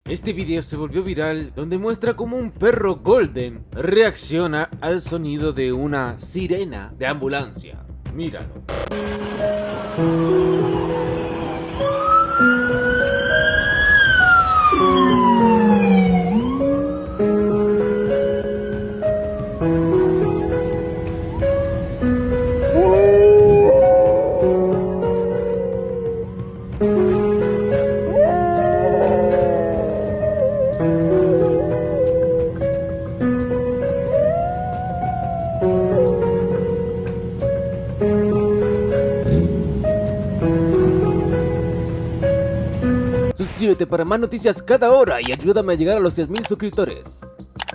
Este video se volvió viral donde muestra cómo un perro golden reacciona al sonido de una sirena de ambulancia. Míralo. Suscríbete para más noticias cada hora y ayúdame a llegar a los 10.000 suscriptores.